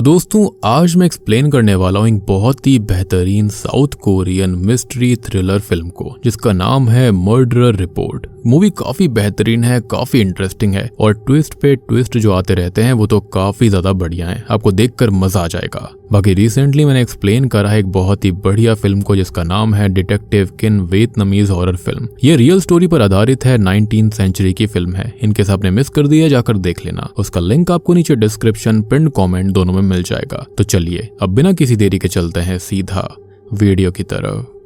तो दोस्तों आज मैं एक्सप्लेन करने वाला हूँ एक बहुत ही बेहतरीन south Korean mystery thriller film को जिसका नाम है मर्डरर रिपोर्ट। मूवी काफी बेहतरीन है, काफी इंटरेस्टिंग है और ट्विस्ट पे ट्विस्ट जो आते रहते हैं वो तो काफी ज्यादा बढ़िया है, आपको देखकर मजा आ जाएगा। बाकी रिसेंटली मैंने एक्सप्लेन करा है एक बहुत ही बढ़िया फिल्म को जिसका नाम है डिटेक्टिव किन, वियतनामीज हॉरर फिल्म। ये रियल स्टोरी पर आधारित है, 19th सेंचुरी की फिल्म है। इनकेस आपने मिस कर दिया जाकर देख लेना, उसका लिंक आपको नीचे डिस्क्रिप्शन, पिन कमेंट दोनों में मिल जाएगा। तो चलिए अब बिना किसी देरी के चलते हैं सीधा वीडियो की तरफ।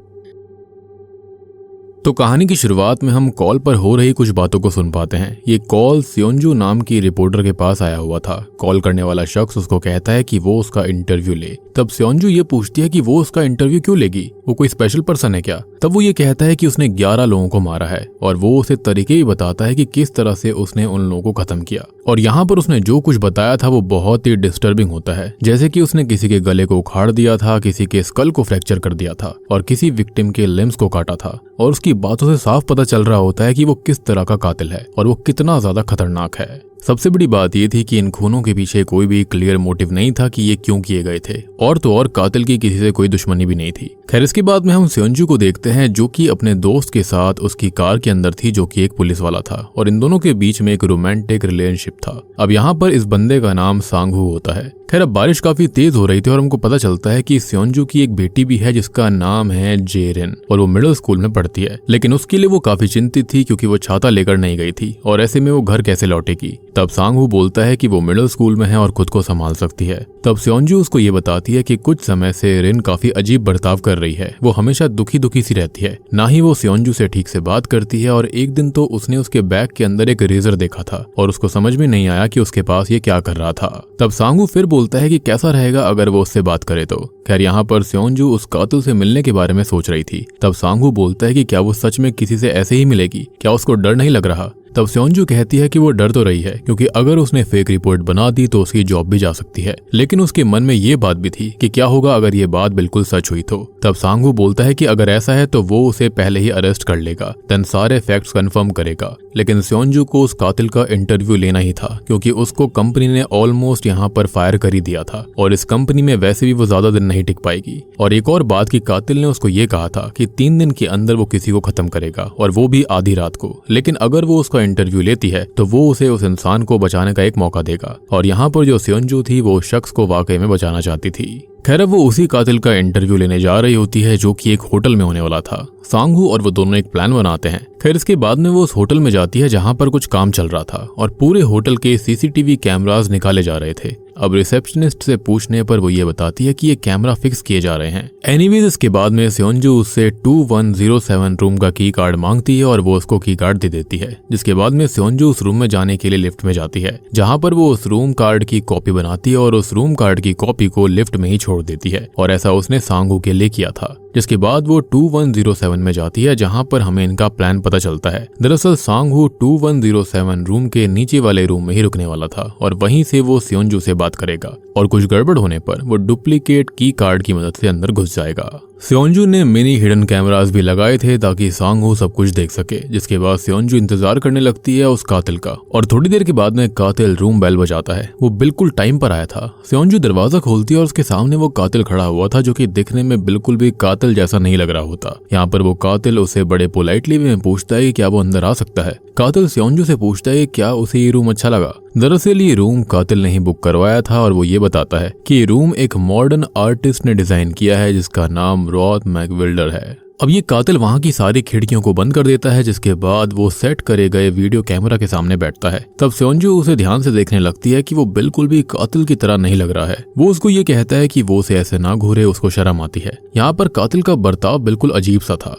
तो कहानी की शुरुआत में हम कॉल पर हो रही कुछ बातों को सुन पाते हैं। ये कॉल स्योंजू नाम की रिपोर्टर के पास आया हुआ था। कॉल करने वाला शख्स उसको कहता है कि वो उसका इंटरव्यू ले। तब स्योंजू ये पूछती है कि वो उसका इंटरव्यू क्यों लेगी, वो कोई स्पेशल पर्सन है क्या। तब वो ये कहता है कि उसने 11 लोगों को मारा है और वो उसे तरीके भी बताता है कि किस तरह से उसने उन लोगों को खत्म किया। और यहाँ पर उसने जो कुछ बताया था वो बहुत ही डिस्टर्बिंग होता है, जैसे कि उसने किसी के गले को उखाड़ दिया था, किसी के स्कल को फ्रैक्चर कर दिया था और किसी विक्टिम के लिम्स को काटा था। और उसकी बातों से साफ पता चल रहा होता है कि वो किस तरह का कातिल है और वो कितना ज्यादा खतरनाक है। सबसे बड़ी बात ये थी कि इन खूनों के पीछे कोई भी क्लियर मोटिव नहीं था कि ये क्यों किए गए थे, और तो और कातिल की किसी से कोई दुश्मनी भी नहीं थी। खैर इसके बाद में हम स्योंजू को देखते हैं जो कि अपने दोस्त के साथ उसकी कार के अंदर थी जो कि एक पुलिस वाला था और इन दोनों के बीच में एक रोमांटिक रिलेशनशिप था। अब यहाँ पर इस बंदे का नाम सांगहू होता है। खैर अब बारिश काफी तेज हो रही थी और हमको पता चलता है कि स्योंजू की एक बेटी भी है जिसका नाम है जेरिन और वो मिडिल स्कूल में पढ़ती है, लेकिन उसके लिए वो काफी चिंतित थी क्योंकि वो छाता लेकर नहीं गई थी और ऐसे में वो घर कैसे लौटेगी। तब सांगहू बोलता है कि वो मिडिल स्कूल में है और खुद को संभाल सकती है। तब स्योंजू उसको ये बताती है कि कुछ समय से रिन काफी अजीब बर्ताव कर रही है, वो हमेशा दुखी दुखी सी रहती है, ना ही वो स्योंजू से ठीक से बात करती है। और एक दिन तो उसने उसके बैग के अंदर एक रेजर देखा था और उसको समझ में नहीं आया कि उसके पास ये क्या कर रहा था। तब सांगहू फिर बोलता है कि कैसा रहेगा अगर वो उससे बात करे तो। खैर यहाँ पर स्योंजू उस कातिल से मिलने के बारे में सोच रही थी। तब सांगहू बोलता है कि क्या वो सच में किसी से ऐसे ही मिलेगी, क्या उसको डर नहीं लग रहा। तब स्योंजू कहती है कि वो डर तो रही है क्योंकि अगर उसने फेक रिपोर्ट बना दी तो उसकी जॉब भी जा सकती है, लेकिन उसके मन में ये बात भी थी कि क्या होगा अगर ये बात बिल्कुल सच हुई तो। तब सांगहू बोलता है कि अगर ऐसा है तो वो उसे पहले ही अरेस्ट कर लेगा, देन सारे फैक्ट्स कंफर्म करेगा। लेकिन स्योंजू को उस कातिल का इंटरव्यू लेना ही था क्योंकि उसको कंपनी ने ऑलमोस्ट यहाँ पर फायर कर ही दिया था और इस कंपनी में वैसे भी वो ज्यादा दिन नहीं टिक पाएगी। और एक और बात कि कातिल ने उसको ये कहा था कि 3 दिन के अंदर वो किसी को खत्म करेगा और वो भी आधी रात को, लेकिन अगर वो उसका इंटरव्यू लेती है तो वो उसे उस इंसान को बचाने का एक मौका देगा। और यहाँ पर जो स्योंजू थी वो शख्स को वाकई में बचाना चाहती थी। खैर अब वो उसी कातिल का इंटरव्यू लेने जा रही होती है जो कि एक होटल में होने वाला था। सांगहू और वो दोनों एक प्लान बनाते हैं। खैर इसके बाद में वो उस होटल में जाती है जहां पर कुछ काम चल रहा था और पूरे होटल के सीसीटीवी कैमरास निकाले जा रहे थे। अब रिसेप्शनिस्ट से पूछने पर वो ये बताती है कि ये कैमरा फिक्स किए जा रहे हैं। एनीवेज इसके बाद में स्योंजू उससे 2107 रूम का की कार्ड मांगती है और वो उसको की कार्ड दे देती है, जिसके बाद में स्योंजू उस रूम में जाने के लिए लिफ्ट में जाती है जहां पर वो उस रूम कार्ड की कॉपी बनाती है और उस रूम कार्ड की कॉपी को लिफ्ट में ही छोड़ देती है और ऐसा उसने सांगहू के लिए किया था। जिसके बाद वो 2107 में जाती है जहां पर हमें इनका प्लान पता चलता है। दरअसल सांगहू 2107 रूम के नीचे वाले रूम में ही रुकने वाला था और वहीं से वो स्योंजू से बात करेगा और कुछ गड़बड़ होने पर वो डुप्लीकेट की कार्ड की मदद से अंदर घुस जाएगा। स्योंजू ने मिनी हिडन कैमरास भी लगाए थे ताकि सांगहू सब कुछ देख सके। जिसके बाद स्योंजू इंतजार करने लगती है उस कातिल का और थोड़ी देर के बाद में कातिल रूम बेल बजाता है। वो बिल्कुल टाइम पर आया था। स्योंजू दरवाजा खोलती है और उसके सामने वो कातिल खड़ा हुआ था जो कि दिखने में बिल्कुल भी कातिल जैसा नहीं लग रहा होता। यहाँ पर वो कातिल उसे बड़े पोलाइटली में पूछता है कि क्या वो अंदर आ सकता है। कातिल स्योंजू से पूछता है क्या उसे ये रूम अच्छा लगा। दरअसल ये रूम कातिल ने ही बुक करवाया था और वो ये बताता है कि ये रूम एक मॉडर्न आर्टिस्ट ने डिजाइन किया है जिसका नाम रॉथ मैकविल्डर है। अब ये कातिल वहां की सारी खिड़कियों को बंद कर देता है, जिसके बाद वो सेट करे गए वीडियो कैमरा के सामने बैठता है। तब स्योंजू उसे ध्यान से देखने लगती है कि वो बिल्कुल भी कातिल की तरह नहीं लग रहा है। वो उसको ये कहता है कि वो उसे ऐसे ना घूरे, उसको शर्म आती है। यहाँ पर कातिल का बर्ताव बिल्कुल अजीब सा था।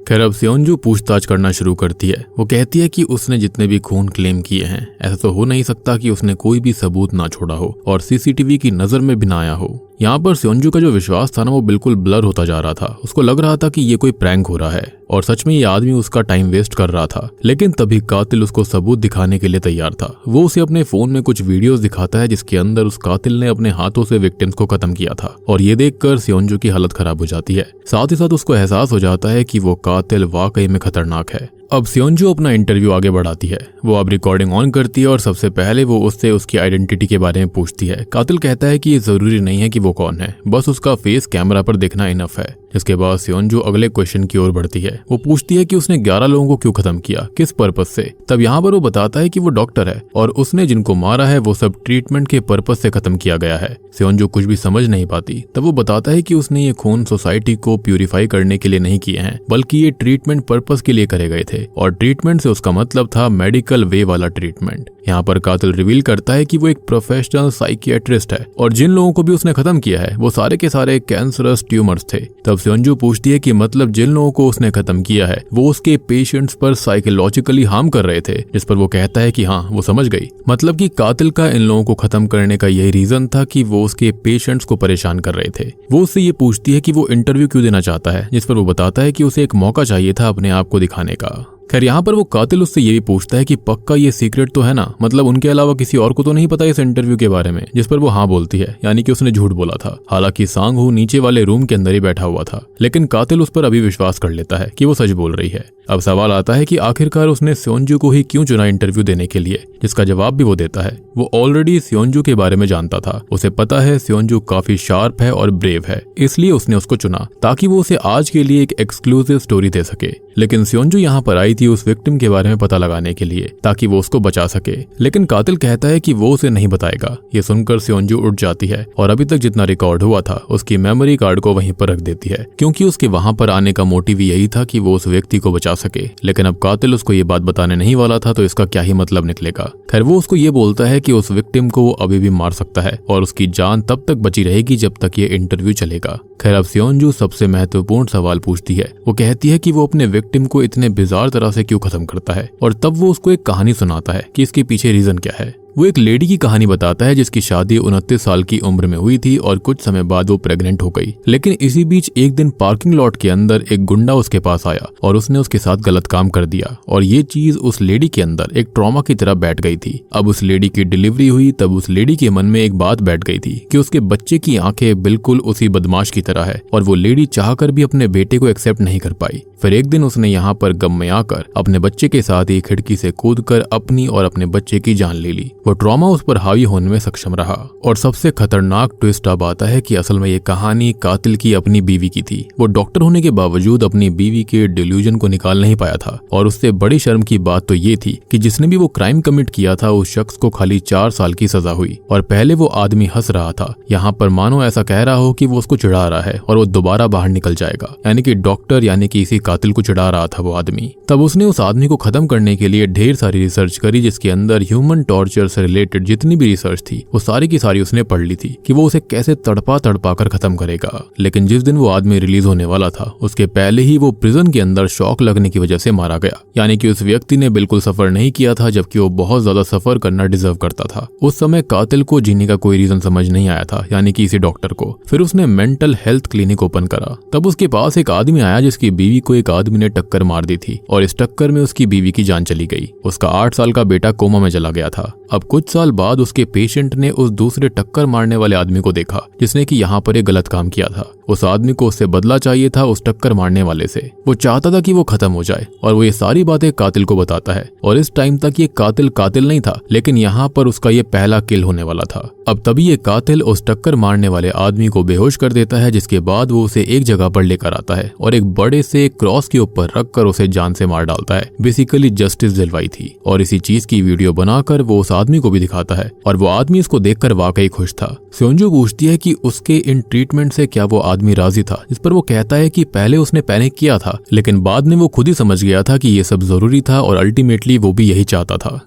खैर अब स्योंजू पूछताछ करना शुरू करती है। वो कहती है कि उसने जितने भी खून क्लेम किए हैं ऐसा तो हो नहीं सकता कि उसने कोई भी सबूत ना छोड़ा हो और सीसीटीवी की नजर में भी ना आया हो। यहाँ पर स्योंजू का जो विश्वास था ना वो बिल्कुल ब्लर होता जा रहा था। उसको लग रहा था कि ये कोई प्रैंक हो रहा है और सच में ये आदमी उसका टाइम वेस्ट कर रहा था। लेकिन तभी कातिल उसको सबूत दिखाने के लिए तैयार था। वो उसे अपने फोन में कुछ वीडियोस दिखाता है जिसके अंदर उस कातिल ने अपने हाथों से विक्टिम्स को खत्म किया था और ये देखकर स्योंजू की हालत खराब हो जाती है। साथ ही साथ उसको एहसास हो जाता है कि वो कातिल वाकई में खतरनाक है। अब स्योंजू अपना इंटरव्यू आगे बढ़ाती है। वो अब रिकॉर्डिंग ऑन करती है और सबसे पहले वो उससे उसकी आइडेंटिटी के बारे में पूछती है। कातिल कहता है कि ये जरूरी नहीं है कि वो कौन है, बस उसका फेस कैमरा पर देखना इनफ है। जिसके बाद स्योंजू अगले क्वेश्चन की ओर बढ़ती है। वो पूछती है कि उसने 11 लोगों को क्यों खत्म किया, किस पर्पज से। तब यहाँ पर वो बताता है कि वो डॉक्टर है और उसने जिनको मारा है वो सब ट्रीटमेंट के पर्पज से खत्म किया गया है। स्योंजू कुछ भी समझ नहीं पाती। तब वो बताता है कि उसने ये खून सोसाइटी को प्यूरिफाई करने के लिए नहीं किए हैं, बल्कि ये ट्रीटमेंट पर्पज के लिए करे गए थे और ट्रीटमेंट से उसका मतलब था मेडिकल वे वाला ट्रीटमेंट। यहाँ पर कातिल रिवील करता है कि वो एक प्रोफेशनल साइकियाट्रिस्ट है और जिन लोगों को भी उसने खत्म किया है वो सारे के सारे कैंसरस ट्यूमर्स थे। तब स्योंजू पूछती है कि मतलब जिन लोगों को उसने खत्म किया है वो उसके पेशेंट्स पर साइकोलॉजिकली हार्म कर रहे थे। जिस पर वो कहता है कि हाँ, वो समझ गई। मतलब कि कातिल का इन लोगों को खत्म करने का यही रीजन था कि वो उसके पेशेंट्स को परेशान कर रहे थे। वो उससे ये पूछती है कि वो इंटरव्यू क्यों देना चाहता है, जिस पर वो बताता है कि उसे एक मौका चाहिए था अपने आप को दिखाने का। खैर यहाँ पर वो कातिल उससे ये भी पूछता है कि पक्का ये सीक्रेट तो है ना, मतलब उनके अलावा किसी और को तो नहीं पता इस इंटरव्यू के बारे में। जिस पर वो हाँ बोलती है, यानी कि उसने झूठ बोला था। हालांकि सांग हू नीचे वाले रूम के अंदर ही बैठा हुआ था, लेकिन कातिल उस पर अभी विश्वास कर लेता है कि वो सच बोल रही है। अब सवाल आता है कि आखिरकार उसने स्योंजू को ही क्यों चुना इंटरव्यू देने के लिए, जिसका जवाब भी वो देता है। वो ऑलरेडी स्योंजू के बारे में जानता था। उसे पता है स्योंजू काफी शार्प है और ब्रेव है, इसलिए उसने उसको चुना ताकि वो उसे आज के लिए एक एक्सक्लूसिव स्टोरी दे सके। लेकिन स्योंजू यहाँ पर आई थी उस विक्टिम के बारे में पता लगाने के लिए ताकि वो उसको बचा सके। लेकिन कातिल कहता है कि वो उसे नहीं बताएगा। ये सुनकर स्योंजू उठ जाती है और अभी तक जितना रिकॉर्ड हुआ था उसकी मेमोरी कार्ड को वहीं पर रख देती है, क्योंकि उसके वहां पर आने का मोटिव यही था कि वो उस व्यक्ति को बचा सके। लेकिन अब कातिल उसको ये बात बताने नहीं वाला था, तो इसका क्या ही मतलब निकलेगा। खैर वो उसको ये बोलता है कि उस विक्टिम को वो अभी भी मार सकता है और उसकी जान तब तक बची रहेगी जब तक ये इंटरव्यू चलेगा। खैर अब स्योंजू सबसे महत्वपूर्ण सवाल पूछती है। वो कहती है कि वो अपने विक्टिम को इतने बिजार तरह से क्यों खत्म करता है, और तब वो उसको एक कहानी सुनाता है कि इसके पीछे रीजन क्या है। वो एक लेडी की कहानी बताता है जिसकी शादी 29 साल की उम्र में हुई थी और कुछ समय बाद वो प्रेग्नेंट हो गई। लेकिन इसी बीच एक दिन पार्किंग लॉट के अंदर एक गुंडा उसके पास आया और उसने उसके साथ गलत काम कर दिया, और ये चीज उस लेडी के अंदर एक ट्रॉमा की तरह बैठ गई थी। अब उस लेडी की डिलीवरी हुई, तब उस लेडी के मन में एक बात बैठ गई थी कि उसके बच्चे की आंखें बिल्कुल उसी बदमाश की तरह है, और वो लेडी चाहकर भी अपने बेटे को एक्सेप्ट नहीं कर पाई। फिर एक दिन उसने यहाँ पर गम में आकर अपने बच्चे के साथ ही खिड़की से कूदकर अपनी और अपने बच्चे की जान ले ली। वो ट्रॉमा उस पर हावी होने में सक्षम रहा। और सबसे खतरनाक ट्विस्ट अब आता है कि असल में ये कहानी कातिल की अपनी बीवी की थी। वो डॉक्टर होने के बावजूद अपनी बीवी के डिल्यूजन को निकाल नहीं पाया था, और उससे बड़ी शर्म की बात तो ये थी कि जिसने भी वो क्राइम कमिट किया था उस शख्स को खाली 4 साल की सजा हुई। और पहले वो आदमी हंस रहा था, यहाँ पर मानो ऐसा कह रहा हो कि वो उसको चिढ़ा रहा है और वो दोबारा बाहर निकल जाएगा। यानी कि डॉक्टर यानी कि इसी कातिल को चिढ़ा रहा था वो आदमी। तब उसने उस आदमी को खत्म करने के लिए ढेर सारी रिसर्च करी, जिसके अंदर ह्यूमन टॉर्चर से रिलेटेड जितनी भी रिसर्च थी वो सारी की सारी उसने पढ़ ली थी कि वो उसे कैसे तड़पा तड़पा कर खत्म करेगा। लेकिन जिस दिन वो आदमी रिलीज होने वाला था उसके पहले ही वो प्रिजन के अंदर शॉक लगने की वजह से मारा गया। यानी कि उस व्यक्ति ने बिल्कुल सफर नहीं किया था, जबकि वो बहुत ज्यादा सफर करना डिजर्व करता था। उस समय कातिल को जीने का कोई रीजन समझ नहीं आया था, यानी कि इसी डॉक्टर को। फिर उसने मेंटल हेल्थ क्लिनिक ओपन करा। तब उसके पास एक आदमी आया जिसकी बीवी को एक आदमी ने टक्कर मार दी थी, और इस टक्कर में उसकी बीवी की जान चली गई। उसका 8 साल का बेटा कोमा में चला गया था। अब कुछ साल बाद उसके पेशेंट ने उस दूसरे टक्कर मारने वाले आदमी को देखा जिसने कि यहाँ पर एक गलत काम किया था। उस आदमी को उससे बदला चाहिए था उस टक्कर मारने वाले से। वो चाहता था कि वो खत्म हो जाए, और वो ये सारी बातें कातिल को बताता है। और इस टाइम तक ये कातिल नहीं था, लेकिन यहाँ पर उसका ये पहला किल होने वाला था। अब तभी ये कातिल उस टक्कर मारने वाले आदमी को बेहोश कर देता है, जिसके बाद वो उसे एक जगह पर लेकर आता है और एक बड़े से क्रॉस के ऊपर रखकर उसे जान से मार डालता है। बेसिकली जस्टिस दिलवाई थी, और इसी चीज की वीडियो बनाकर वो उस आदमी को भी दिखाता है, और वो आदमी इसको देखकर वाकई खुश था। स्योंजू पूछती है कि उसके इन ट्रीटमेंट से क्या वो आदमी राजी था, जिस पर वो कहता है कि पहले उसने पैनिक किया था, लेकिन बाद में वो खुद ही समझ गया था कि ये सब जरूरी था, और अल्टीमेटली वो भी यही चाहता था।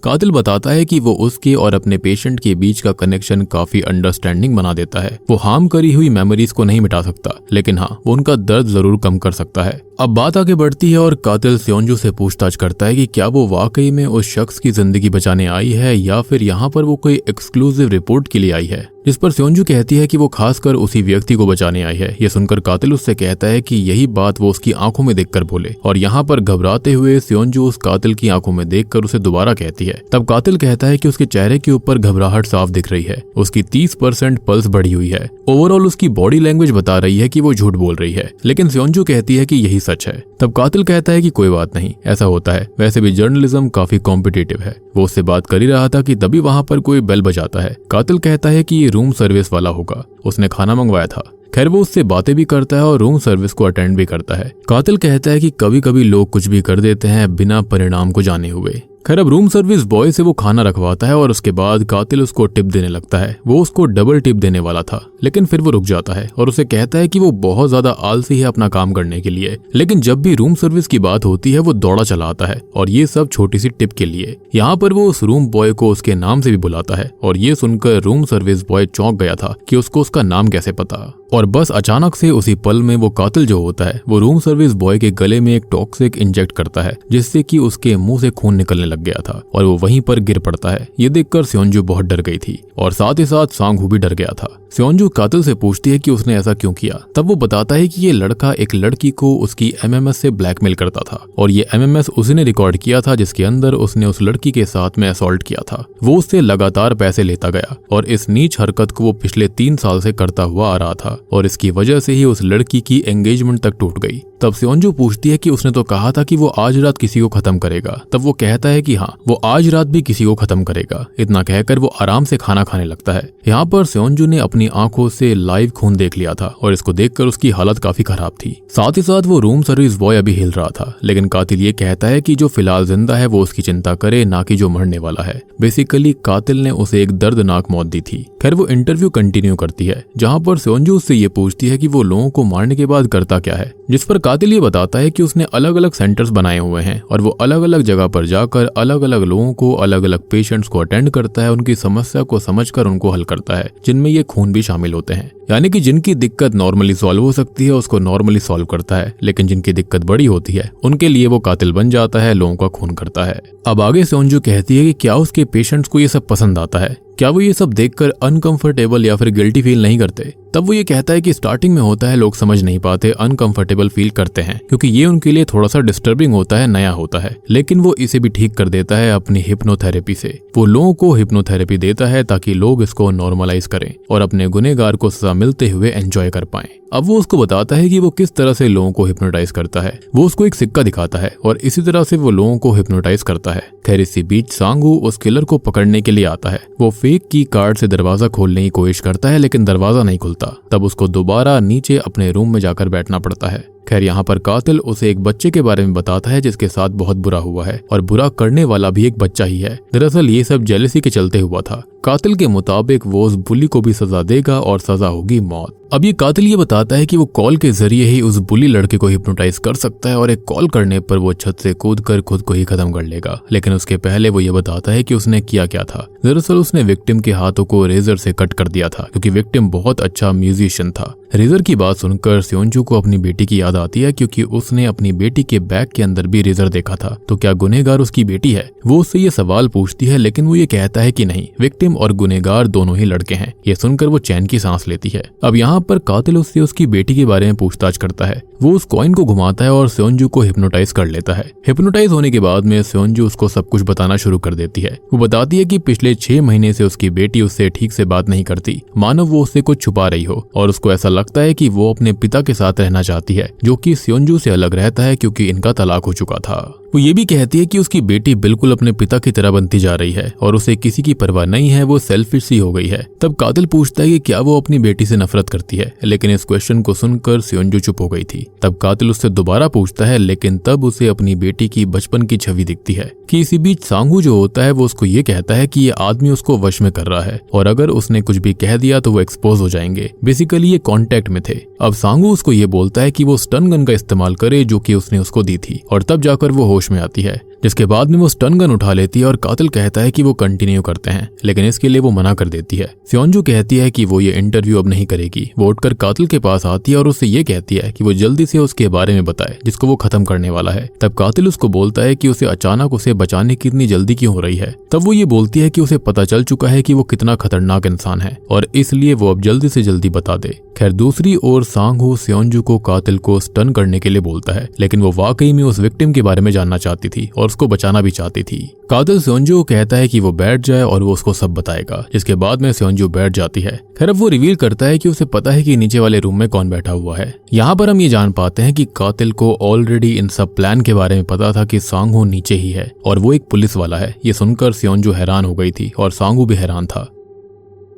कातिल बताता है कि वो उसके और अपने पेशेंट के बीच का कनेक्शन काफी अंडरस्टैंडिंग बना देता है। वो हार्म करी हुई मेमोरीज को नहीं मिटा सकता, लेकिन हाँ, वो उनका दर्द जरूर कम कर सकता है। अब बात आगे बढ़ती है और कातिल स्योंजू से पूछताछ करता है कि क्या वो वाकई में उस शख्स की जिंदगी बचाने आई है, या फिर यहाँ पर वो कोई एक्सक्लूसिव रिपोर्ट के लिए आई है। जिस पर स्योंजू कहती है कि वो खासकर उसी व्यक्ति को बचाने आई है। ये सुनकर कातिल उससे कहता है कि यही बात वो उसकी आंखों में देखकर बोले, और यहाँ पर घबराते हुए स्योंजू उस कातिल की आंखों में देखकर उसे दोबारा कहती है। तब कातिल कहता है कि उसके चेहरे के ऊपर घबराहट साफ दिख रही है, उसकी 30% पल्स बढ़ी हुई है। ओवरऑल उसकी बॉडी लैंग्वेज बता रही है कि वो झूठ बोल रही है। लेकिन स्योंजू कहती है कि यही सच है। तब कातिल कहता है कि कोई बात नहीं, ऐसा होता है, वैसे भी जर्नलिज्म काफी कॉम्पिटिटिव है। वो उससे बात कर ही रहा था कि तभी वहां पर कोई बेल बजाता है। कातिल कहता है कि ये रूम सर्विस वाला होगा, उसने खाना मंगवाया था। खैर वो उससे बातें भी करता है और रूम सर्विस को अटेंड भी करता है। कातिल कहता है कि कभी कभी लोग कुछ भी कर देते हैं बिना परिणाम को जाने हुए। खैर अब रूम सर्विस बॉय से वो खाना रखवाता है और उसके बाद कातिल उसको टिप देने लगता है। वो उसको डबल टिप देने वाला था, लेकिन फिर वो रुक जाता है और उसे कहता है कि वो बहुत ज्यादा आलसी है अपना काम करने के लिए। लेकिन जब भी रूम सर्विस की बात होती है वो दौड़ा चला आता है और ये सब छोटी सी टिप के लिए। यहाँ पर वो उस रूम बॉय को उसके नाम से भी बुलाता है और ये सुनकर रूम सर्विस बॉय चौंक गया था कि उसको उसका नाम कैसे पता। और बस अचानक से उसी पल में वो कातिल जो होता है वो रूम सर्विस बॉय के गले में एक टॉक्सिक इंजेक्ट करता है, जिससे कि उसके मुंह से खून निकलने लग गया था और वो वहीं पर गिर पड़ता है। ये देखकर स्योंजू बहुत डर गई थी और साथ ही साथ सांग हू भी डर गया था। स्योंजू कातिल से पूछती है कि उसने ऐसा क्यों किया। तब वो बताता है कि ये लड़का एक लड़की को उसकी एमएमएस से ब्लैकमेल करता था और ये एमएमएस उसी ने रिकॉर्ड किया था जिसके अंदर उसने उस लड़की के साथ में असॉल्ट किया था। वो उससे लगातार पैसे लेता गया और इस नीच हरकत को वो पिछले 3 साल से करता हुआ आ रहा था और इसकी वजह से ही उस लड़की की एंगेजमेंट तक टूट गई। तब स्योंजू पूछती है कि उसने तो कहा था कि वो आज रात किसी को खत्म करेगा। तब वो कहता है कि हाँ, वो आज रात भी किसी को खत्म करेगा। इतना कहकर वो आराम से खाना खाने लगता है। यहाँ पर स्योंजू ने अपनी आंखों से लाइव खून देख लिया था और इसको देखकर उसकी हालत काफी खराब थी। साथ ही साथ वो रूम सर्विस बॉय अभी हिल रहा था, लेकिन कातिल ये कहता है कि जो फिलहाल जिंदा है वो उसकी चिंता करे, ना कि जो मरने वाला है। बेसिकली कातिल ने उसे एक दर्दनाक मौत दी थी। खैर वो इंटरव्यू कंटिन्यू करती है, जहाँ पर स्योंजू उससे ये पूछती है कि वो लोगों को मारने के बाद करता क्या है, जिस पर कातिल ये बताता है कि उसने अलग अलग सेंटर्स बनाए हुए हैं और वो अलग अलग जगह पर जाकर अलग अलग लोगों को, अलग अलग पेशेंट्स को अटेंड करता है, उनकी समस्या को समझकर उनको हल करता है, जिनमें ये खून भी शामिल होते हैं। यानी कि जिनकी दिक्कत नॉर्मली सॉल्व हो सकती है उसको नॉर्मली सॉल्व करता है, लेकिन जिनकी दिक्कत बड़ी होती है उनके लिए वो कातिल बन जाता है, लोगों का खून करता है। अब आगे स्योंजू कहती है कि क्या उसके पेशेंट्स को ये सब पसंद आता है, क्या वो ये सब देखकर अनकंफर्टेबल या फिर गिल्टी फील नहीं करते। तब वो ये कहता है कि स्टार्टिंग में होता है लोग समझ नहीं पाते, अनकंफर्टेबल फील करते हैं क्योंकि ये उनके लिए थोड़ा सा डिस्टर्बिंग होता है, नया होता है, लेकिन वो इसे भी ठीक कर देता है अपनी हिप्नोथेरेपी से। वो लोगों को हिप्नोथेरेपी देता है ताकि लोग इसको नॉर्मलाइज करें और अपने गुनहगार को सजा मिलते हुए एंजॉय कर पाएं। अब वो उसको बताता है कि वो किस तरह से लोगों को हिप्नोटाइज करता है। वो उसको एक सिक्का दिखाता है और इसी तरह से वो लोगों को हिप्नोटाइज करता है। खैर इसी बीच सांग हू उस किलर को पकड़ने के लिए आता है। वो फेक की कार्ड से दरवाजा खोलने की कोशिश करता है, लेकिन दरवाजा नहीं खुलता। तब उसको दोबारा नीचे अपने रूम में जाकर बैठना पड़ता है। खैर यहाँ पर कातिल उसे एक बच्चे के बारे में बताता है जिसके साथ बहुत बुरा हुआ है और बुरा करने वाला भी एक बच्चा ही है। दरअसल ये सब जेलसी के चलते हुआ था। कातिल के मुताबिक वो उस बुली को भी सजा देगा और सजा होगी मौत। अब ये कातिल ये बताता है कि वो कॉल के जरिए ही उस बुली लड़के को हिप्नोटाइज कर सकता है और एक कॉल करने पर वो छत से कूदकर खुद को ही खत्म कर लेगा। लेकिन उसके पहले वो ये बताता है कि उसने किया क्या था। दरअसल उसने विक्टिम के हाथों को रेजर से कट कर दिया था क्योंकि विक्टिम बहुत अच्छा म्यूजिशियन था। रेजर की बात सुनकर स्योंजू को अपनी बेटी की याद आती है क्योंकि उसने अपनी बेटी के बैग के अंदर भी रेजर देखा था। तो क्या गुनहगार उसकी बेटी है? वो उससे ये सवाल पूछती है, लेकिन वो ये कहता है कि नहीं, विक्टिम और गुनहगार दोनों ही लड़के हैं। ये सुनकर वो चैन की सांस लेती है। अब यहाँ पर कातिल उससे उसकी बेटी के बारे में पूछताछ करता है। वो उस कॉइन को घुमाता है और स्योंजू को हिप्नोटाइज कर लेता है। हिप्नोटाइज होने के बाद में स्योंजू उसको सब कुछ बताना शुरू कर देती है। वो बताती है कि पिछले 6 महीने से उसकी बेटी उससे ठीक से बात नहीं करती, मानो वो उससे कुछ छुपा रही हो, और उसको ऐसा लगता है कि वो अपने पिता के साथ रहना चाहती है, जो कि स्योंजू से अलग रहता है क्योंकि इनका तलाक हो चुका था। वो ये भी कहती है कि उसकी बेटी बिल्कुल अपने पिता की तरह बनती जा रही है और उसे किसी की परवाह नहीं है, वो सेल्फिश सी हो गई है। तब कातिल पूछता है कि क्या वो अपनी बेटी से नफरत करती है, लेकिन इस क्वेश्चन को सुनकर स्योंजू चुप हो गई थी। तब कातिल उससे दोबारा पूछता है, लेकिन तब उसे अपनी बेटी की बचपन की छवि दिखती है। कि इसी बीच सांग हू जो होता है वो उसको ये कहता है कि ये आदमी उसको वश में कर रहा है और अगर उसने कुछ भी कह दिया तो वो एक्सपोज हो जाएंगे। बेसिकली ये कांटेक्ट में थे। अब सांग हू उसको ये बोलता है कि वो स्टन गन का इस्तेमाल करे जो कि उसने उसको दी थी, और तब जाकर वो होश में आती है, जिसके बाद में वो स्टन गन उठा लेती है और कातिल कहता है कि वो कंटिन्यू करते हैं, लेकिन इसके लिए वो मना कर देती है। स्योंजू कहती है कि वो ये इंटरव्यू अब नहीं करेगी। वो उठकर कातिल के पास आती है और उससे ये कहती है कि वो जल्दी से उसके बारे में बताए जिसको वो खत्म करने वाला है। तब कातिल उसको बोलता है कि उसे अचानक उसे बचाने की इतनी जल्दी क्यों हो रही है। तब वो ये बोलती है कि उसे पता चल चुका है कि वो कितना खतरनाक इंसान है और इसलिए वो अब जल्दी से जल्दी बता दे। खैर दूसरी ओर सांग हू स्योंजू को कातिल को स्टन करने के लिए बोलता है, लेकिन वो वाकई में उस विक्टिम के बारे में जानना चाहती थी और उसको बचाना भी चाहती थी। कातिल सेओंजू को कहता है कि वो बैठ जाए और वो उसको सब बताएगा, जिसके बाद में सेओंजू बैठ जाती है। खैर अब वो रिवील करता है कि उसे पता है कि नीचे वाले रूम में कौन बैठा हुआ है। यहाँ पर हम ये जान पाते हैं कि कातिल को ऑलरेडी इन सब प्लान के बारे में पता था कि सांगहो नीचे ही है और वो एक पुलिस वाला है। ये सुनकर सेओंजू हैरान हो गई थी और सांगहो भी हैरान था।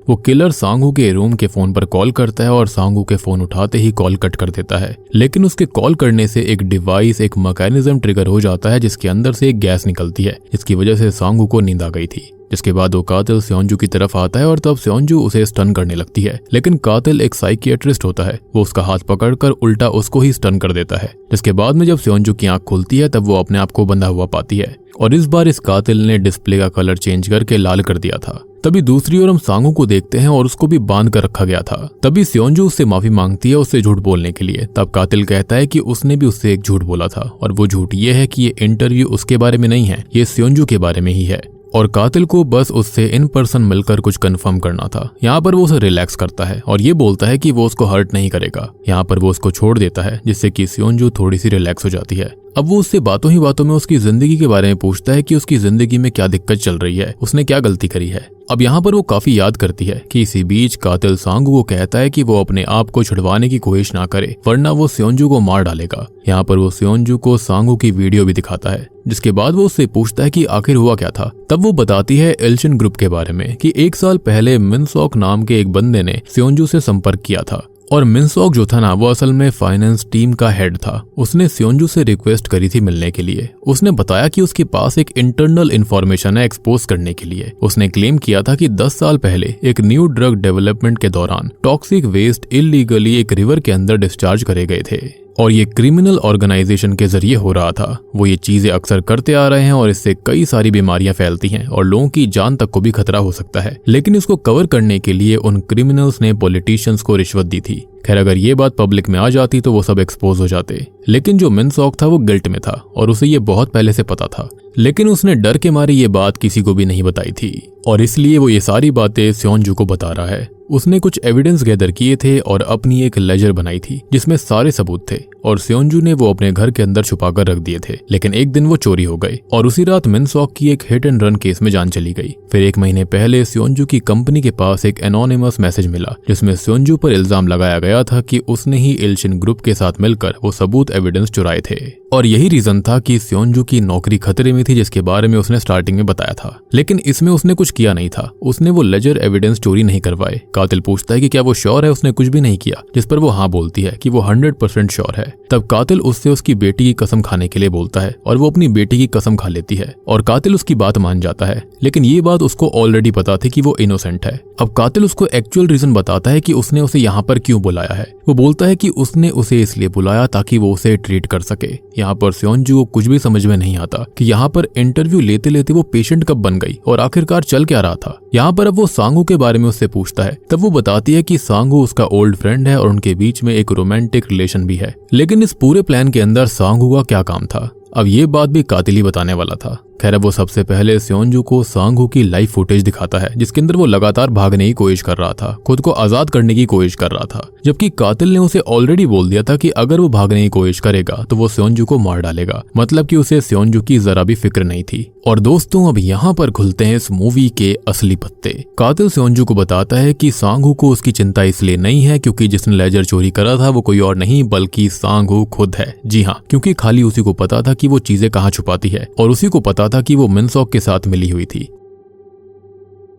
वो किलर सांगहो के रूम के फोन पर कॉल करता है और सांगहो के फोन उठाते ही कॉल कट कर देता है, लेकिन उसके कॉल करने से एक डिवाइस, एक मैकेनिज्म ट्रिगर हो जाता है जिसके अंदर से एक गैस निकलती है, जिसकी वजह से सांगहो को नींद आ गई थी। जिसके बाद वो कातिल सेओंजू की तरफ आता है और तब सेओंजू उसे स्टन करने लगती है, लेकिन कातिल एक साइकियाट्रिस्ट होता है। वो उसका हाथ पकड़कर उल्टा उसको ही स्टन कर देता है। जिसके बाद में जब सेओंजू की आंख खुलती है तब वो अपने आप को बंधा हुआ पाती है और इस बार इस कातिल ने डिस्प्ले का कलर चेंज करके लाल कर दिया था। तभी दूसरी ओर हम सांगहो को देखते हैं और उसको भी बांध कर रखा गया था। तभी सेओंजू उससे माफी मांगती है उससे झूठ बोलने के लिए। तब कातिल कहता है कि उसने भी उससे एक झूठ बोला था और वो झूठ ये है कि ये इंटरव्यू उसके बारे में नहीं है, ये सेओंजू के बारे में ही है और कातिल को बस उससे इन पर्सन मिलकर कुछ कंफर्म करना था। यहाँ पर वो उसे रिलैक्स करता है और ये बोलता है कि वो उसको हर्ट नहीं करेगा। यहाँ पर वो उसको छोड़ देता है जिससे कि सेओंजू थोड़ी सी रिलैक्स हो जाती है। अब वो उससे बातों ही बातों में उसकी जिंदगी के बारे में पूछता है कि उसकी जिंदगी में क्या दिक्कत चल रही है, उसने क्या गलती करी है। अब यहाँ पर वो काफी याद करती है कि इसी बीच कातिल सांगहो को कहता है कि वो अपने आप को छुड़वाने की कोशिश ना करे वरना वो सेओंजू को मार डालेगा। यहाँ पर वो सेओंजू को सांगहो की वीडियो भी दिखाता है, जिसके बाद वो उससे पूछता है कि आखिर हुआ क्या था। तब वो बताती है इल्चिन ग्रुप के बारे में कि 1 साल पहले मिनसॉक नाम के एक बंदे ने सेओंजू से संपर्क किया था और मिनसॉक जो था ना वो असल में फाइनेंस टीम का हेड था। उसने सेओंजू से रिक्वेस्ट करी थी मिलने के लिए। उसने बताया कि उसके पास एक इंटरनल इंफॉर्मेशन है एक्सपोज करने के लिए। उसने क्लेम किया था कि 10 साल पहले एक न्यू ड्रग डेवलपमेंट के दौरान टॉक्सिक वेस्ट इलीगली एक रिवर के अंदर डिस्चार्ज करे गए थे और ये क्रिमिनल ऑर्गेनाइजेशन के जरिए हो रहा था। वो ये चीजें अक्सर करते आ रहे हैं और इससे कई सारी बीमारियां फैलती हैं और लोगों की जान तक को भी खतरा हो सकता है, लेकिन इसको कवर करने के लिए उन क्रिमिनल्स ने पॉलिटिशियंस को रिश्वत दी थी। खैर अगर ये बात पब्लिक में आ जाती तो वो सब एक्सपोज हो जाते, लेकिन जो मिनसॉक था वो गिल्ट में था और उसे ये बहुत पहले से पता था, लेकिन उसने डर के मारे ये बात किसी को भी नहीं बताई थी और इसलिए वो ये सारी बातें सेओंजू को बता रहा है। उसने कुछ एविडेंस गैदर किए थे और अपनी एक लेजर बनाई थी जिसमें सारे सबूत थे और सेओंजू ने वो अपने घर के अंदर छुपाकर रख दिए थे, लेकिन एक दिन वो चोरी हो गए और उसी रात मिनसॉक की एक हिट एंड रन केस में जान चली गई। फिर 1 महीने पहले सेओंजू की कंपनी के पास एक एनोनिमस मैसेज मिला जिसमें सेओंजू पर इल्जाम लगाया गया था कि उसने ही इल्चिन ग्रुप के साथ मिलकर वो सबूत एविडेंस चुराए थे और यही रीजन था कि सेओंजू की नौकरी खतरे में थी जिसके बारे में उसने स्टार्टिंग में बताया था, लेकिन इसमें उसने कुछ किया नहीं था। उसने वो लेजर एविडेंस चोरी नहीं करवाए। कातिल पूछता है कि क्या वो श्योर है उसने कुछ भी नहीं किया, जिस पर वो हाँ बोलती है कि वो 100% श्योर है। तब कातिल उससे उसकी बेटी की कसम खाने के लिए बोलता है और वो अपनी बेटी की कसम खा लेती है और कातिल उसकी बात मान जाता है, लेकिन ये बात उसको ऑलरेडी पता थी कि वो इनोसेंट है। अब कातिल उसको एक्चुअल रीजन बताता है कि उसने उसे यहाँ पर क्यों बुलाया है। वो बोलता है कि उसने उसे इसलिए बुलाया ताकि वो उसे ट्रीट कर सके। यहाँ पर सेओंजू को कुछ भी समझ में नहीं आता कि यहाँ पर इंटरव्यू लेते लेते वो पेशेंट कब बन गई और आखिरकार चल क्या रहा था। यहाँ पर अब वो सांगहो के बारे में उससे पूछता है, तब वो बताती है कि सांगहो उसका ओल्ड फ्रेंड है और उनके बीच में एक रोमांटिक रिलेशन भी है, लेकिन इस पूरे प्लान के अंदर सांगहो का क्या काम था, अब ये बात भी कातिल ही बताने वाला था। खैर अब वो सबसे पहले सेओंजू को सांगहो की लाइव फुटेज दिखाता है जिसके अंदर वो लगातार भागने की कोशिश कर रहा था, खुद को आजाद करने की कोशिश कर रहा था, जबकि कातिल ने उसे ऑलरेडी बोल दिया था कि अगर वो भागने की कोशिश करेगा तो वो सेओंजू को मार डालेगा, मतलब कि उसे सेओंजू की जरा भी फिक्र नहीं थी। और दोस्तों अब यहाँ पर खुलते हैं इस मूवी के असली पत्ते। कातिल सेओंजू को बताता है कि सांगहो को उसकी चिंता इसलिए नहीं है क्योंकि जिसने लेजर चोरी करा था वो कोई और नहीं बल्कि सांगहो खुद है। जी हाँ, क्योंकि खाली उसी को पता था कि वो चीजें कहाँ छुपाती है और उसी को पता था कि वो मिनसॉक के साथ मिली हुई थी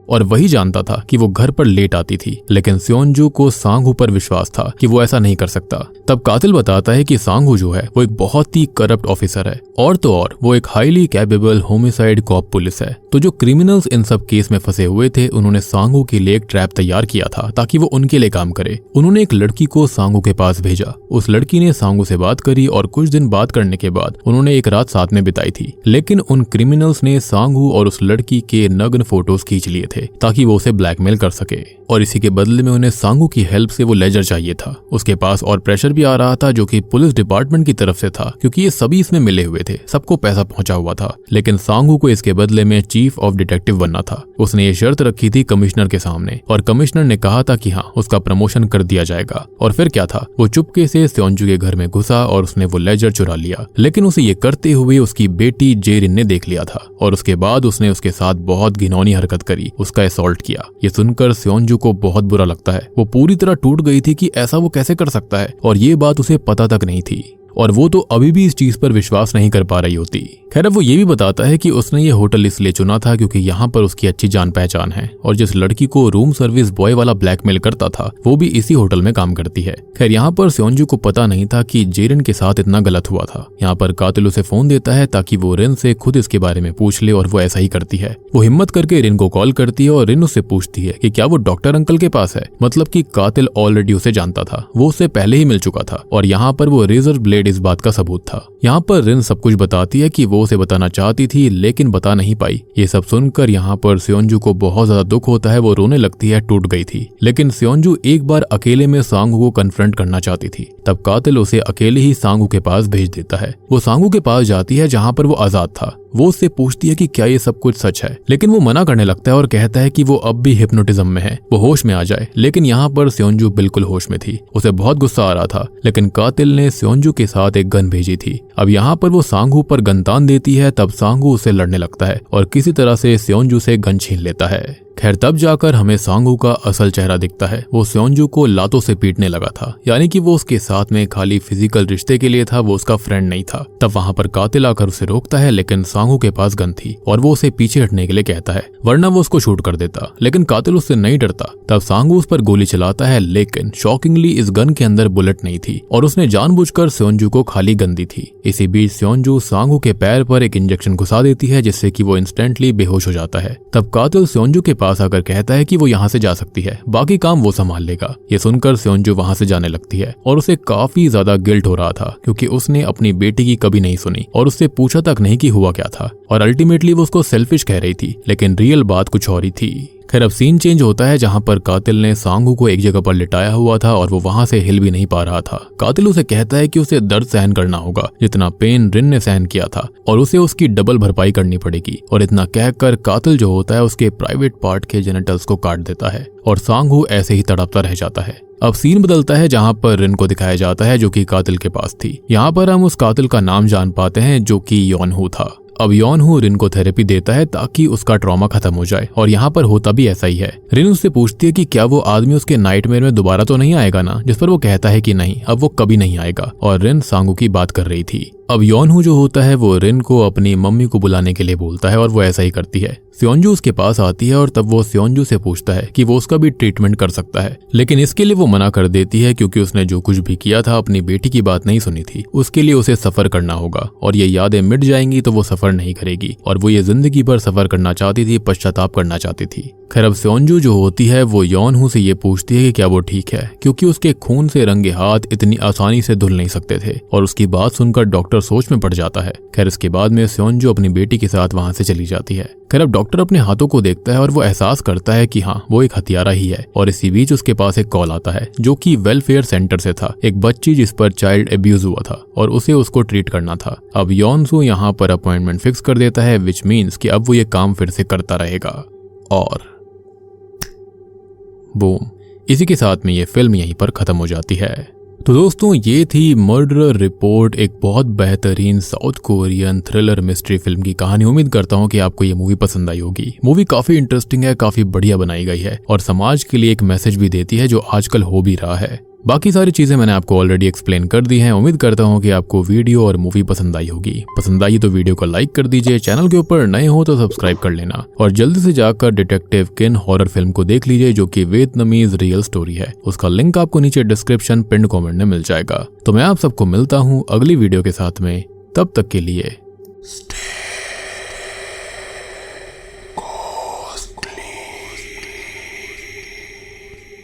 और वही जानता था कि वो घर पर लेट आती थी, लेकिन सेओंजू को सांगहो पर विश्वास था कि वो ऐसा नहीं कर सकता। तब कातिल बताता है कि सांगहो जो है वो एक बहुत ही करप्ट ऑफिसर है और तो और वो एक highly capable homicide cop police है। तो जो क्रिमिनल्स इन सब केस में फंसे हुए थे उन्होंने सांगहो के लिए एक ट्रैप तैयार किया था ताकि वो उनके लिए काम करे। उन्होंने एक लड़की को सांगहो के पास भेजा। उस लड़की ने सांगहो से बात करी और कुछ दिन बात करने के बाद उन्होंने एक रात साथ में बिताई थी, लेकिन उन क्रिमिनल्स ने सांगहो और उस लड़की के नग्न फोटोज खींच लिए थे ताकि वो उसे ब्लैकमेल कर सके और इसी के बदले में उन्हें सांगहो की हेल्प से वो लेजर चाहिए था। उसके पास और प्रेशर लेटर भी आ रहा था जो कि पुलिस डिपार्टमेंट की तरफ से था, क्योंकि ये सभी इसमें मिले हुए थे, सबको पैसा पहुंचा हुआ था। लेकिन सांगू को इसके बदले में चीफ ऑफ डिटेक्टिव बनना था। उसने ये शर्त रखी थी कमिश्नर के सामने, और कमिश्नर ने कहा था कि हाँ, उसका प्रमोशन कर दिया जाएगा। और फिर क्या था, वो चुपके से स्योंजू के घर में घुसा और उसने वो लेजर चुरा लिया। लेकिन उसे ये करते हुए उसकी बेटी जेरिन ने देख लिया था, और उसके बाद उसने उसके साथ बहुत घिनौनी हरकत करी, उसका असॉल्ट किया। ये सुनकर स्योंजू को बहुत बुरा लगता है। वो पूरी तरह टूट गई थी कि ऐसा वो कैसे कर सकता है, और ये बात उसे पता तक नहीं थी, और वो तो अभी भी इस चीज पर विश्वास नहीं कर पा रही होती। खैर, अब वो ये भी बताता है कि उसने ये होटल इसलिए चुना था क्योंकि यहाँ पर उसकी अच्छी जान पहचान है, और जिस लड़की को रूम सर्विस बॉय वाला ब्लैकमेल करता था वो भी इसी होटल में काम करती है। खैर, यहाँ पर स्योंजू को पता नहीं था कि जेरिन के साथ इतना गलत हुआ था। यहाँ पर कातिल उसे फोन देता है ताकि वो रिन से खुद इसके बारे में पूछ ले, और वो ऐसा ही करती है। वो हिम्मत करके रिन को कॉल करती है और रिन उससे पूछती है कि क्या वो डॉक्टर अंकल के पास है। मतलब कि कातिल ऑलरेडी उसे जानता था, वो उससे पहले ही मिल चुका था, और यहाँ पर वो रेजर ब्लेड इस बात का सबूत था। यहाँ पर रिन सब कुछ बताती है कि वो उसे बताना चाहती थी लेकिन बता नहीं पाई। ये सब सुनकर यहाँ पर स्योंजू को बहुत ज्यादा दुख होता है। वो रोने लगती है, टूट गई थी। लेकिन स्योंजू एक बार अकेले में सांगू को कन्फ्रंट करना चाहती थी, तब कातिल उसे अकेले ही सांगू के पास भेज देता है। वो सांगू के पास जाती है जहाँ पर वो आजाद था। वो उससे पूछती है कि क्या ये सब कुछ सच है, लेकिन वो मना करने लगता है और कहता है कि वो अब भी हिप्नोटिज्म में है, वो होश में आ जाए। लेकिन यहाँ पर स्योंजू बिल्कुल होश में थी। उसे बहुत गुस्सा आ रहा था, लेकिन कातिल ने स्योंजू के साथ एक गन भेजी थी। अब यहाँ पर वो सांगू पर गन तान देती है, तब सांगू उसे लड़ने लगता है और किसी तरह से स्योंजू से गन छीन लेता है। खैर, तब जाकर हमें सांगू का असल चेहरा दिखता है। वो स्योंजू को लातों से पीटने लगा था, यानी कि वो उसके साथ में खाली फिजिकल रिश्ते के लिए था, वो उसका फ्रेंड नहीं था। तब वहाँ पर कातिल आकर उसे रोकता है, लेकिन सांगू के पास गन थी और वो उसे पीछे हटने के लिए कहता है, वरना वो उसको शूट कर देता। लेकिन कातिल उससे नहीं डरता। तब सांगू उस पर गोली चलाता है, लेकिन शॉकिंगली इस गन के अंदर बुलेट नहीं थी और उसने जानबूझकर स्योंजू को खाली गन दी थी। इसी बीच स्योंजू सांगू के पैर पर एक इंजेक्शन घुसा देती है, जिससे कि वो इंस्टेंटली बेहोश हो जाता है। तब कातिल स्योंजू के पास आकर कहता है कि वो यहाँ से जा सकती है, बाकी काम वो संभाल लेगा। ये सुनकर स्योंजू वहाँ से जाने लगती है और उसे काफी ज्यादा गिल्ट हो रहा था, क्योंकि उसने अपनी बेटी की कभी नहीं सुनी और उससे पूछा तक नहीं कि हुआ क्या था, और अल्टीमेटली वो उसको सेल्फिश कह रही थी, लेकिन रियल बात कुछ और ही थी। खैर, अब सीन चेंज होता है जहाँ पर कातिल ने सांगू को एक जगह पर लिटाया हुआ था और वो वहाँ से हिल भी नहीं पा रहा था। कातिल उसे कहता है कि उसे दर्द सहन करना होगा जितना पेन रिन ने सहन किया था, और उसे उसकी डबल भरपाई करनी पड़ेगी। और इतना कहकर कातिल जो होता है उसके प्राइवेट पार्ट के जेनिटल्स को काट देता है और सांगू ऐसे ही तड़पता रह जाता है। अब सीन बदलता है जहाँ पर रिन को दिखाया जाता है जो कि कातिल के पास थी। यहाँ पर हम उस कातिल का नाम जान पाते हैं जो कि योनहू था। अब योनहू रिन को थेरेपी देता है ताकि उसका ट्रॉमा खत्म हो जाए, और यहाँ पर होता भी ऐसा ही है। रिन उससे पूछती है कि क्या वो आदमी उसके नाइटमेयर में दोबारा तो नहीं आएगा ना, जिस पर वो कहता है कि नहीं, अब वो कभी नहीं आएगा, और रिन सांगू की बात कर रही थी। अब योनहू जो होता है वो रिन को अपनी मम्मी को बुलाने के लिए बोलता है और वो ऐसा ही करती है। स्योंजू उसके पास आती है और तब वो स्योंजू से पूछता है कि वो उसका भी ट्रीटमेंट कर सकता है, लेकिन इसके लिए वो मना कर देती है क्योंकि उसने जो कुछ भी किया था अपनी बेटी की बात नहीं सुनी थी, उसके लिए उसे सफर करना होगा और ये यादें मिट जाएंगी तो वो सफर नहीं करेगी, और वो ये जिंदगी भर सफर करना चाहती थी, पश्चाताप करना चाहती थी। खैर, अब स्योंजू जो होती है वो योनहू से ये पूछती है कि क्या वो ठीक है, क्योंकि उसके खून से रंगे हाथ इतनी आसानी से धुल नहीं सकते थे, और उसकी बात सुनकर डॉक्टर सोच में पड़ जाता है। खैर, इसके बाद में स्योंजू अपनी बेटी के साथ वहां से चली जाती है। खैर, अब डॉक्टर अपने हाथों को देखता है और वो एहसास करता है कि हाँ, वो एक हत्यारा ही है, और इसी बीच उसके पास एक कॉल आता है जो कि वेलफेयर सेंटर से था, एक बच्ची जिस पर चाइल्ड एब्यूज हुआ था और उसे उसको ट्रीट करना था। अब योनसू यहाँ पर अपॉइंटमेंट फिक्स कर देता है, विच मीन्स कि अब वो ये काम फिर से करता रहेगा। और बूम, इसी के साथ में ये फिल्म यहीं पर खत्म हो जाती है। तो दोस्तों, ये थी मर्डर रिपोर्ट, एक बहुत बेहतरीन south Korean thriller mystery film की कहानी। उम्मीद करता हूँ कि आपको ये मूवी पसंद आई होगी। मूवी काफी इंटरेस्टिंग है, काफी बढ़िया बनाई गई है और समाज के लिए एक मैसेज भी देती है जो आजकल हो भी रहा है। बाकी सारी चीजें मैंने आपको ऑलरेडी एक्सप्लेन कर दी हैं। उम्मीद करता हूँ कि आपको वीडियो और मूवी पसंद आई होगी। पसंद आई तो वीडियो को लाइक कर दीजिए, चैनल के ऊपर नए हो तो सब्सक्राइब कर लेना, और जल्दी से जाकर डिटेक्टिव किन हॉरर फिल्म को देख लीजिए जो कि वियतनामीज रियल स्टोरी है। उसका लिंक आपको नीचे डिस्क्रिप्शन पिन कमेंट में मिल जाएगा। तो मैं आप सबको मिलता हूँ अगली वीडियो के साथ में, तब तक के लिए